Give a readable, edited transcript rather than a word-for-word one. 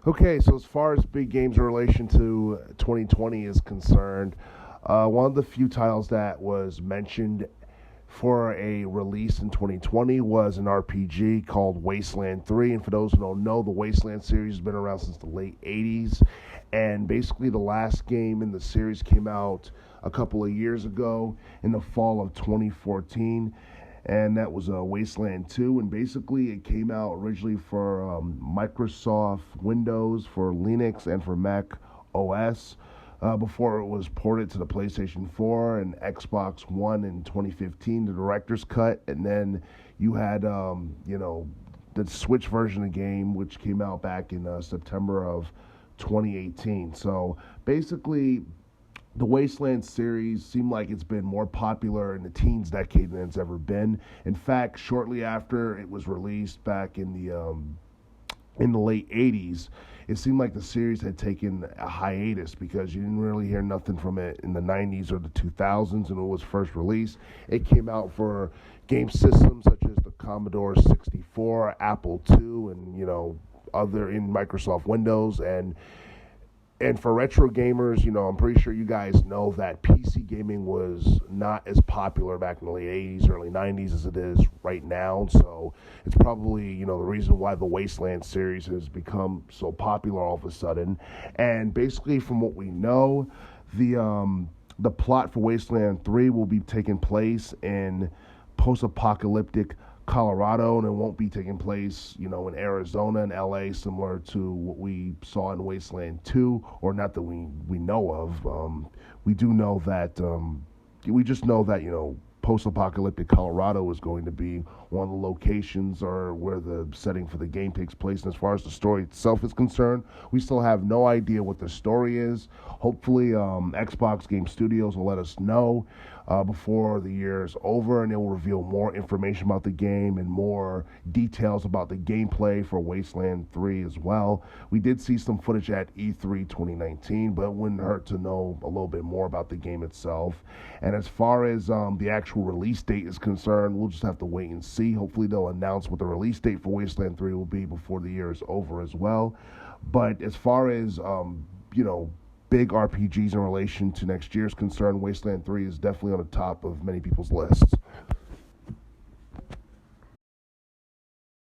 Okay, so as far as big games in relation to 2020 is concerned, one of the few titles that was mentioned for a release in 2020 was an RPG called Wasteland 3. And for those who don't know, the Wasteland series has been around since the late 80s. And basically, the last game in the series came out a couple of years ago in the fall of 2014. And that was Wasteland 2. And basically, it came out originally for Microsoft Windows, for Linux, and for Mac OS before it was ported to the PlayStation 4 and Xbox One in 2015, the director's cut, and then you had the Switch version of the game, which came out back in September of 2018. So basically, the Wasteland series seemed like it's been more popular in the teens decade than it's ever been. In fact, shortly after it was released back in the late 80s, it seemed like the series had taken a hiatus because you didn't really hear nothing from it in the 90s or the 2000s when it was first released. It came out for game systems such as the Commodore 64, Apple II, and other in Microsoft Windows. And for retro gamers, I'm pretty sure you guys know that PC gaming was not as popular back in the late 80s, early 90s as it is right now. So it's probably, the reason why the Wasteland series has become so popular all of a sudden. And basically, from what we know, the plot for Wasteland 3 will be taking place in post-apocalyptic Colorado, and it won't be taking place, in Arizona and LA, similar to what we saw in Wasteland 2, or not that we know of. We do know that, we just know that, post-apocalyptic Colorado is going to be one of the locations or where the setting for the game takes place. And as far as the story itself is concerned, we still have no idea what the story is. Hopefully, Xbox Game Studios will let us know before the year is over, and it will reveal more information about the game and more details about the gameplay for Wasteland 3 as well. We did see some footage at E3 2019, but it wouldn't hurt to know a little bit more about the game itself. And as far as the actual release date is concerned, we'll just have to wait and see. Hopefully they'll announce what the release date for Wasteland 3 will be before the year is over as well. But as far as, big RPGs in relation to next year is concerned, Wasteland 3 is definitely on the top of many people's lists.